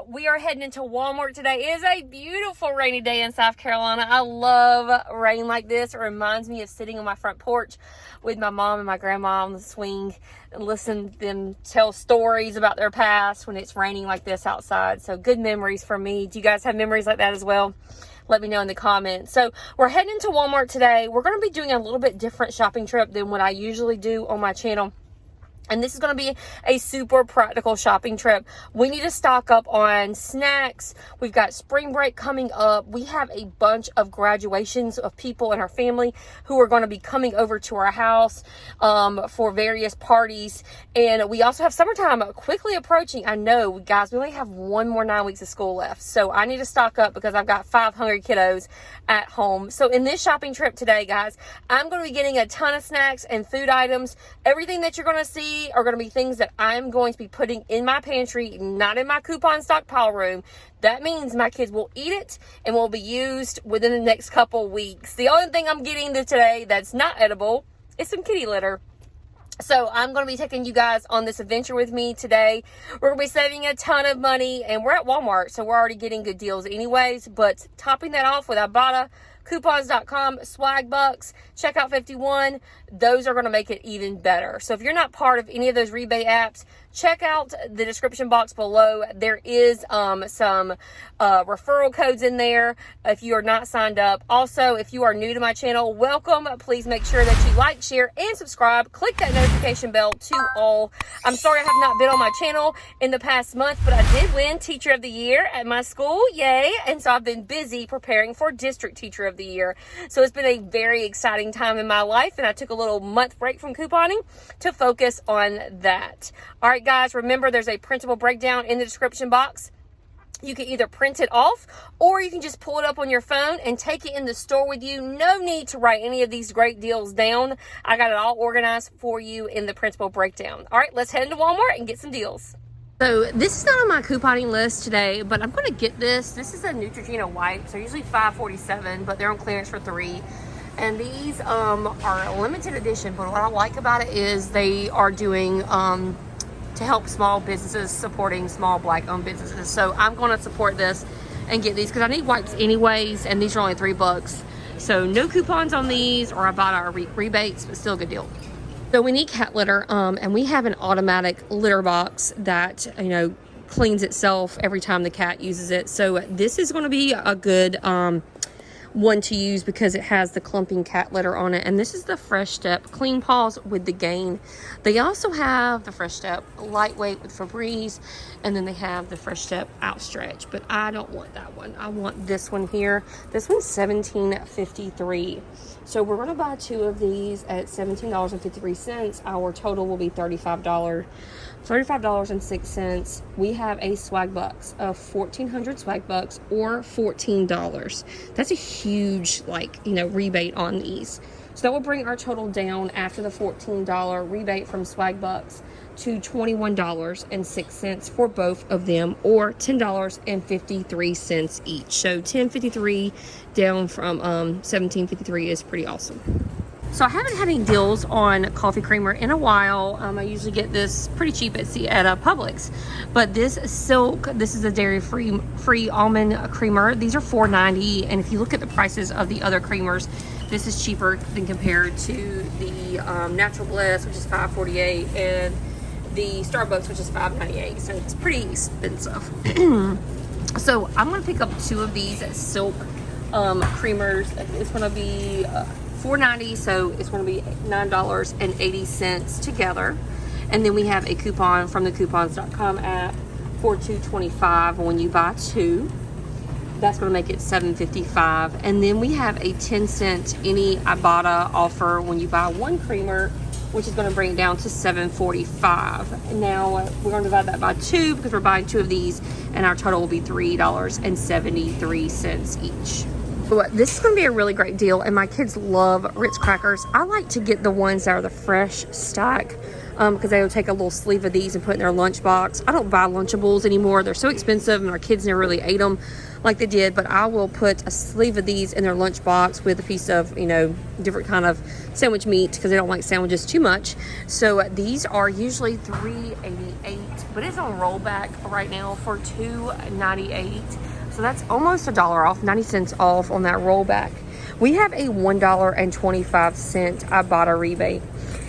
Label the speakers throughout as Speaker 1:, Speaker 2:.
Speaker 1: We are heading into Walmart today. It is a beautiful rainy day in South Carolina. I love rain like this. It reminds me of sitting on my front porch with my mom and my grandma on the swing and listen to them tell stories about their past when it's raining like this outside. So good memories for me. Do you guys have memories like that as well? Let me know in the comments. So we're heading into Walmart today. We're going to be doing a little bit different shopping trip than what I usually do on my channel. And this is going to be a super practical shopping trip. We need to stock up on snacks. We've got spring break coming up. We have a bunch of graduations of people in our family who are going to be coming over to our house for various parties. And we also have summertime quickly approaching. I know, guys, we only have 1 more 9 weeks of school left. So I need to stock up because I've got 5 hungry kiddos at home. So in this shopping trip today, guys, I'm going to be getting a ton of snacks and food items. Everything that you're going to see are going to be things that I'm going to be putting in my pantry, not in my coupon stockpile room. That means my kids will eat it and will be used within the next couple weeks. The only thing I'm getting today that's not edible is some kitty litter. So I'm going to be taking you guys on this adventure with me today. We're going to be saving a ton of money, and we're at Walmart, so we're already getting good deals anyways. But topping that off with IBOTTA, coupons.com, Swagbucks, Checkout 51, those are going to make it even better. So if you're not part of any of those rebate apps, check out the description box below. There is some referral codes in there if you are not signed up. Also, if you are new to my channel, welcome. Please make sure that you like, share, and subscribe. Click that notification bell to all. I'm sorry I have not been on my channel in the past month, but I did win Teacher of the Year at my school. Yay! And so I've been busy preparing for District Teacher of the Year. So it's been a very exciting time in my life, and I took a little month break from couponing to focus on that. All right, guys, remember there's a printable breakdown in the description box. You can either print it off or you can just pull it up on your phone and take it in the store with you. No need to write any of these great deals down. I got it all organized for you in the printable breakdown. All right, let's head into Walmart and get some deals. So this is not on my couponing list today, but I'm going to get this. This is a Neutrogena White. So usually $5.47, but they're on clearance for $3. And these are a limited edition, but what I like about it is they are doing to help small businesses, supporting small Black-owned businesses. So I'm going to support this and get these because I need wipes anyways, and these are only $3. So no coupons on these, or I bought our rebates, but still a good deal. So we need cat litter, and we have an automatic litter box that, you know, cleans itself every time the cat uses it. So this is going to be a good one to use because it has the clumping cat litter on it. And this is the Fresh Step Clean Paws with the Gain. They also have the Fresh Step Lightweight with Febreze, and then they have the Fresh Step Outstretch, but I don't want that one. I want this one here. This one's $17.53. So we're going to buy 2 of these at $17.53. Our total will be $35.06. We have a Swagbucks of 1,400 Swagbucks, or $14. That's a huge, rebate on these. So that will bring our total down after the $14 rebate from Swagbucks to $21.06 for both of them, or $10.53 each. So $10.53 down from $17.53 is pretty awesome. So I haven't had any deals on coffee creamer in a while. I usually get this pretty cheap at Publix. But this Silk, this is a dairy-free almond creamer. These are $4.90, and if you look at the prices of the other creamers, this is cheaper than compared to the Natural Bliss, which is $5.48, and the Starbucks, which is $5.98. So it's pretty expensive. So I'm going to pick up 2 of these Silk creamers. It's going to be $4.90, so it's going to be $9.80 together. And then we have a coupon from the coupons.com app for $2.25 when you buy 2. That's going to make it $7.55. And then we have a 10-cent any IBOTTA offer when you buy 1 creamer, which is going to bring it down to $7.45. Now we're going to divide that by 2 because we're buying 2 of these, and our total will be $3.73 each. So this is going to be a really great deal, and my kids love Ritz crackers. I like to get the ones that are the fresh stack because they would take a little sleeve of these and put in their lunchbox. I don't buy Lunchables anymore. They're so expensive, and our kids never really ate them like they did, but I will put a sleeve of these in their lunchbox with a piece of, you know, different kind of sandwich meat, because they don't like sandwiches too much. So these are usually $3.88, but it's on rollback right now for $2.98. So that's almost $1 off, 90 cents off on that rollback. We have a $1.25 IBOTTA rebate.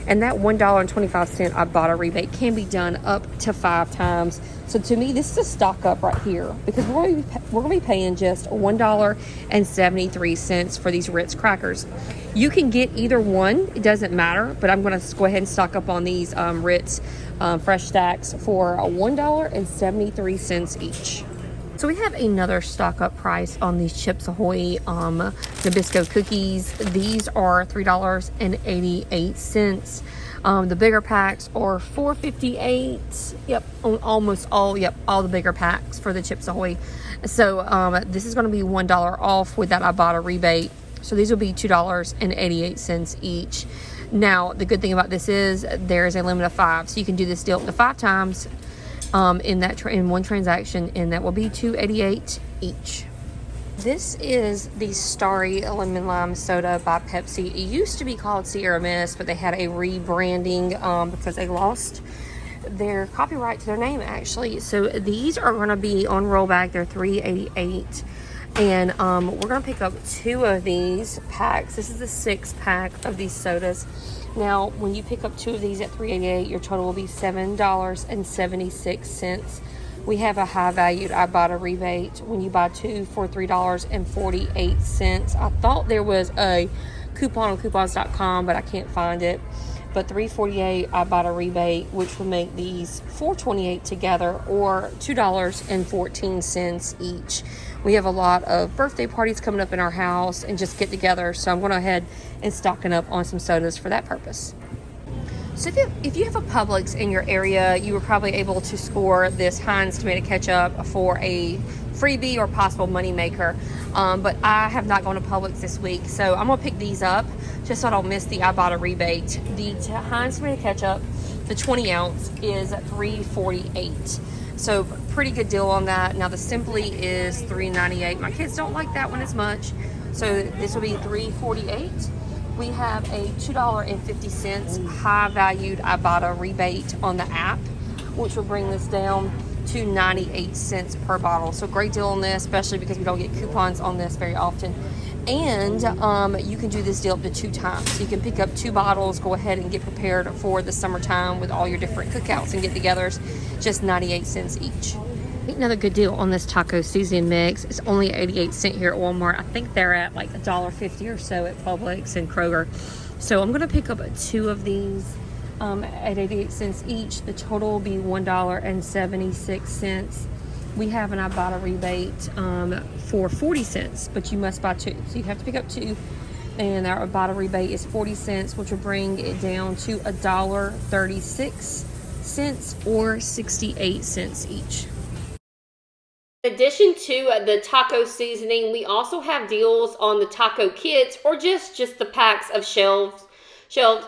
Speaker 1: And that $1.25 IBOTTA rebate can be done up to 5 times. So to me, this is a stock up right here, because we're going to be paying just $1.73 for these Ritz crackers. You can get either one, it doesn't matter, but I'm going to go ahead and stock up on these Ritz fresh stacks for $1.73 each. So we have another stock up price on these Chips Ahoy Nabisco cookies. These are $3.88. The bigger packs are $4.58. Yep, almost all. Yep, all the bigger packs for the Chips Ahoy. So this is going to be $1 off with that IBOTTA rebate. So these will be $2.88 each. Now the good thing about this is there is a limit of 5, so you can do this deal up to 5 times. In one transaction, and that will be $2.88 each. This is the Starry AluminLime soda by Pepsi. It used to be called Sierra Mist, but they had a rebranding because they lost their copyright to their name, actually. So these are going to be on rollback. They're $3.88. And we're going to pick up 2 of these packs. This is a 6-pack of these sodas. Now, when you pick up 2 of these at $3.88, your total will be $7.76. We have a high-valued IBOTTA rebate when you buy 2 for $3.48. I thought there was a coupon on coupons.com, but I can't find it. But $3.48 IBOTTA rebate, which will make these $4.28 together, or $2.14 each. We have a lot of birthday parties coming up in our house and just get together, so I'm going to go ahead and stocking up on some sodas for that purpose. So if you have a Publix in your area, you were probably able to score this Heinz tomato ketchup for a freebie or possible moneymaker. But I have not gone to Publix this week, so I'm going to pick these up just so I don't miss the IBOTTA rebate. The Heinz tomato ketchup, the 20 ounce, is $3.48. So pretty good deal on that. Now the Simply is $3.98. My kids don't like that one as much, so this will be $3.48. We have a $2.50 high-valued IBOTTA rebate on the app, which will bring this down to 98 cents per bottle. So great deal on this, especially because we don't get coupons on this very often. And you can do this deal up to 2 times. So you can pick up 2 bottles, go ahead and get prepared for the summertime with all your different cookouts and get-togethers, just 98 cents each. Another good deal on this taco seasoning mix. It's only 88 cents here at Walmart. I think they're at like $1.50 or so at Publix and Kroger. So I'm going to pick up 2 of these at 88 cents each. The total will be $1.76. We have an IBOTTA rebate for 40 cents, but you must buy 2. So you have to pick up 2. And our IBOTTA rebate is 40 cents, which will bring it down to $1.36 or 68 cents each. In addition to the taco seasoning, we also have deals on the taco kits, or just the packs of shelves. So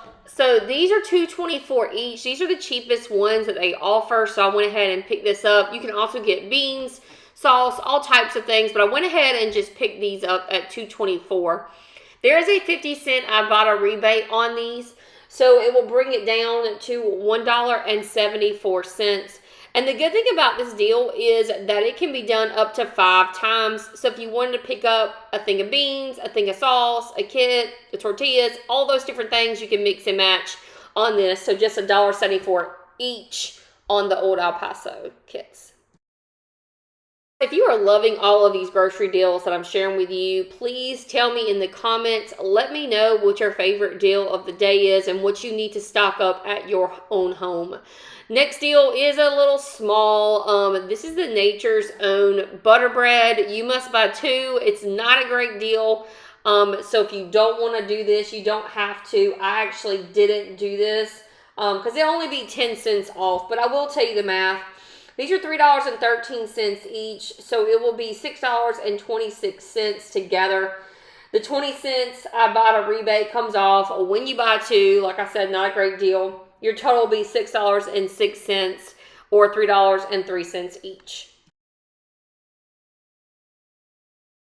Speaker 1: these are $2.24 each. These are the cheapest ones that they offer, so I went ahead and picked this up. You can also get beans, sauce, all types of things, but I went ahead and just picked these up at $2.24. There is a 50-cent IBOTTA rebate on these, so it will bring it down to $1.74. And the good thing about this deal is that it can be done up to 5 times. So if you wanted to pick up a thing of beans, a thing of sauce, a kit, the tortillas, all those different things, you can mix and match on this. So just $1.74 each on the Old El Paso kits. If you are loving all of these grocery deals that I'm sharing with you, please tell me in the comments. Let me know what your favorite deal of the day is and what you need to stock up at your own home. Next deal is a little small. This is the Nature's Own butter bread. You must buy 2. It's not a great deal. So if you don't want to do this, you don't have to. I actually didn't do this because it'll only be 10 cents off. But I will tell you the math. These are $3.13 each. So it will be $6.26 together. The 20 cents IBOTTA rebate comes off when you buy 2. Like I said, not a great deal. your total will be $6.06 or $3.03 each.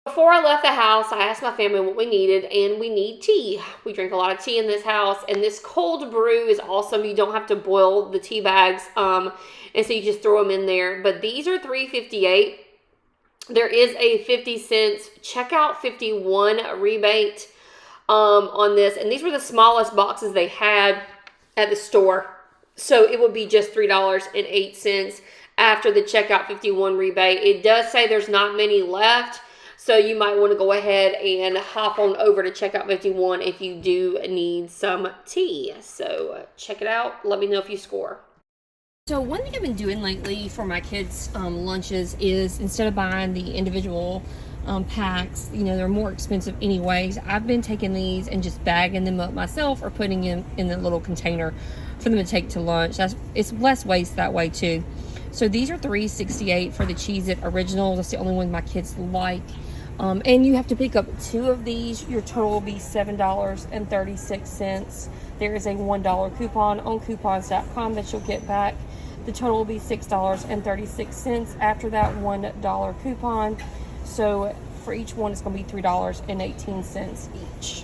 Speaker 1: Before I left the house, I asked my family what we needed, and we need tea. We drink a lot of tea in this house, and this cold brew is awesome. You don't have to boil the tea bags, and so you just throw them in there. But these are $3.58. There is a 50 cents checkout 51 rebate on this, and these were the smallest boxes they had at the store. So it would be just $3.08 after the checkout 51 rebate. It does say there's not many left. So you might want to go ahead and hop on over to checkout 51 if you do need some tea. So check it out. Let me know if you score. So one thing I've been doing lately for my kids' lunches is instead of buying the individual packs, you know, they're more expensive anyways. I've been taking these and just bagging them up myself or putting them in the little container for them to take to lunch. It's less waste that way too. So these are $3.68 for the CheezIt Originals. That's the only one my kids like. And you have to pick up 2 of these. Your total will be $7.36. There is a $1 coupon on coupons.com that you'll get back. The total will be $6.36 after that $1 coupon. So for each one, it's going to be $3.18 each.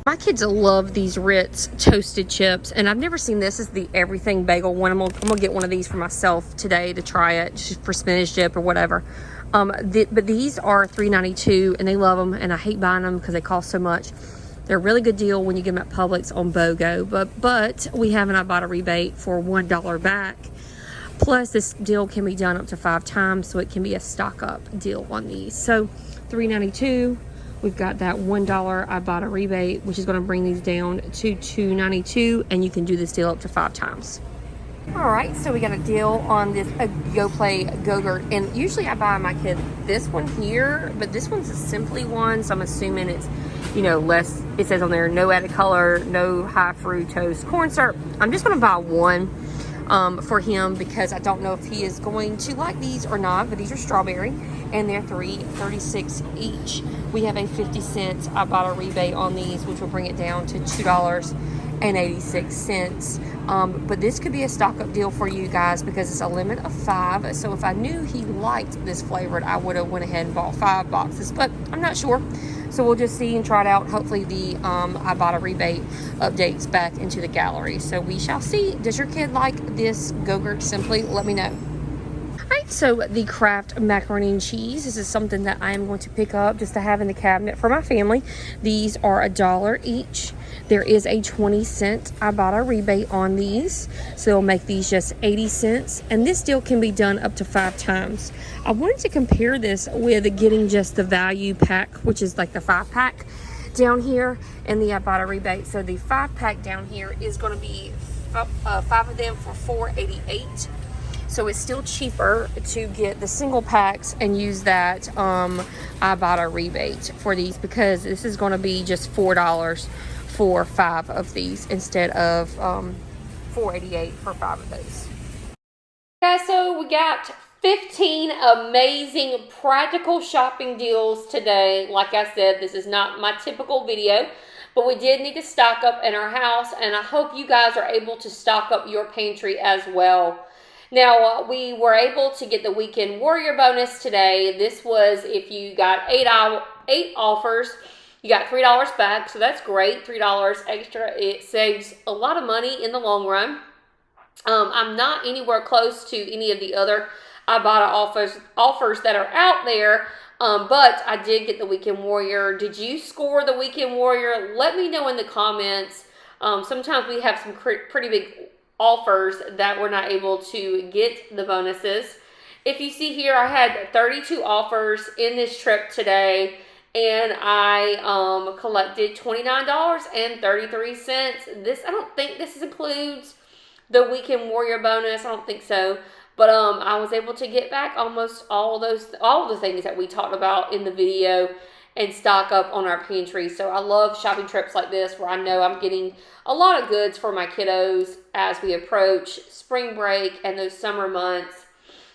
Speaker 1: My kids love these Ritz toasted chips, and I've never seen this. This is the everything bagel one. I'm gonna get one of these for myself today to try it, just for spinach dip or whatever. But these are $3.92, and they love them, and I hate buying them because they cost so much. They're a really good deal when you get them at Publix on BOGO, but we have an IBOTTA rebate for $1 back. Plus, this deal can be done up to 5 times, so it can be a stock up deal on these. So $3.92. We've got that $1 IBOTTA rebate, which is going to bring these down to $2.92, and you can do this deal up to 5 times. All right, so we got a deal on this GoGurt, and usually I buy my kid this one here, but this one's a Simply one, so I'm assuming it's, you know, less. It says on there, no added color, no high fructose corn syrup. I'm just going to buy one for him because I don't know if he is going to like these or not, but these are strawberry, and they're $3.36 each. We have a 50 cents IBOTTA rebate on these, which will bring it down to $2.86. But this could be a stock up deal for you guys because it's a limit of 5. So if I knew he liked this flavored, I would have went ahead and bought 5 boxes, but I'm not sure. So we'll just see and try it out. Hopefully the IBOTTA rebate updates back into the gallery. So we shall see. Does your kid like this GoGurt Simply? Let me know. Alright, so the Kraft macaroni and cheese. This is something that I am going to pick up just to have in the cabinet for my family. These are $1 each. There is a 20 cent IBOTTA rebate on these, so it'll make these just 80 cents. And this deal can be done up to 5 times. I wanted to compare this with getting just the value pack, which is like the 5-pack down here, and the IBOTTA rebate. So the 5-pack down here is going to be 5 of them for $4.88. So it's still cheaper to get the single packs and use that IBOTTA rebate for these, because this is going to be just $4 for 5 of these instead of $4.88 for 5 of those. Guys, so we got 15 amazing practical shopping deals today. Like I said, this is not my typical video, but we did need to stock up in our house, and I hope you guys are able to stock up your pantry as well. Now, we were able to get the Weekend Warrior bonus today. This was if you got 8 offers, you got $3 back, so that's great. $3 extra. It saves a lot of money in the long run. I'm not anywhere close to any of the other IBOTTA offers that are out there, but I did get the Weekend Warrior. Did you score the Weekend Warrior? Let me know in the comments. Sometimes we have some pretty big offers that we're not able to get the bonuses. If you see here, I had 32 offers in this trip today, and I collected $29.33. This, I don't think this includes the Weekend Warrior bonus. I don't think so. But I was able to get back almost all the things that we talked about in the video and stock up on our pantry. So I love shopping trips like this where I know I'm getting a lot of goods for my kiddos as we approach spring break and those summer months.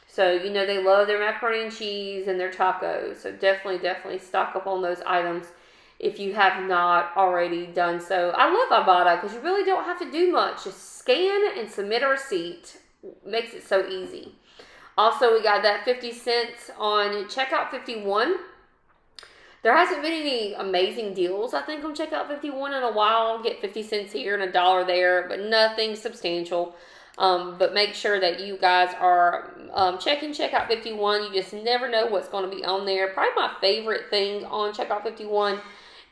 Speaker 1: So, you know, they love their macaroni and cheese and their tacos. So definitely stock up on those items if you have not already done so. I love IBOTTA because you really don't have to do much. Just scan and submit a receipt. Makes it so easy. Also, we got that 50 cents on Checkout 51. There hasn't been any amazing deals, I think, on Checkout 51 in a while. Get 50 cents here and $1 there, but nothing substantial. But make sure that you guys are checking Checkout 51. You just never know what's going to be on there. Probably my favorite thing on Checkout 51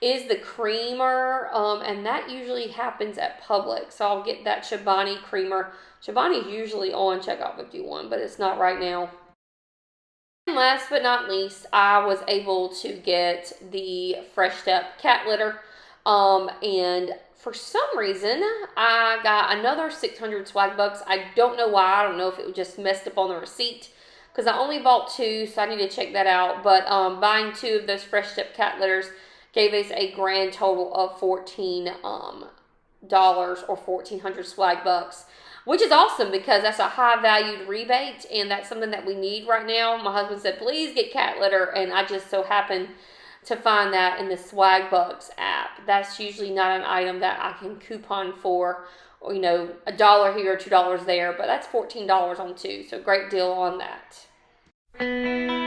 Speaker 1: is the creamer, and that usually happens at Publix. So I'll get that Chobani creamer. Chobani is usually on Checkout 51, but it's not right now. And last but not least, I was able to get the Fresh Step cat litter, and for some reason, I got another 600 Swagbucks. I don't know why. I don't know if it was just messed up on the receipt, because I only bought 2, so I need to check that out. But buying 2 of those Fresh Step cat litters gave us a grand total of $14 or 1,400 Swagbucks, which is awesome because that's a high-valued rebate, and that's something that we need right now. My husband said, please get cat litter, and I just so happened to find that in the Swagbucks app. That's usually not an item that I can coupon for, or, you know, $1 here, $2 there, but that's $14 on 2, so great deal on that.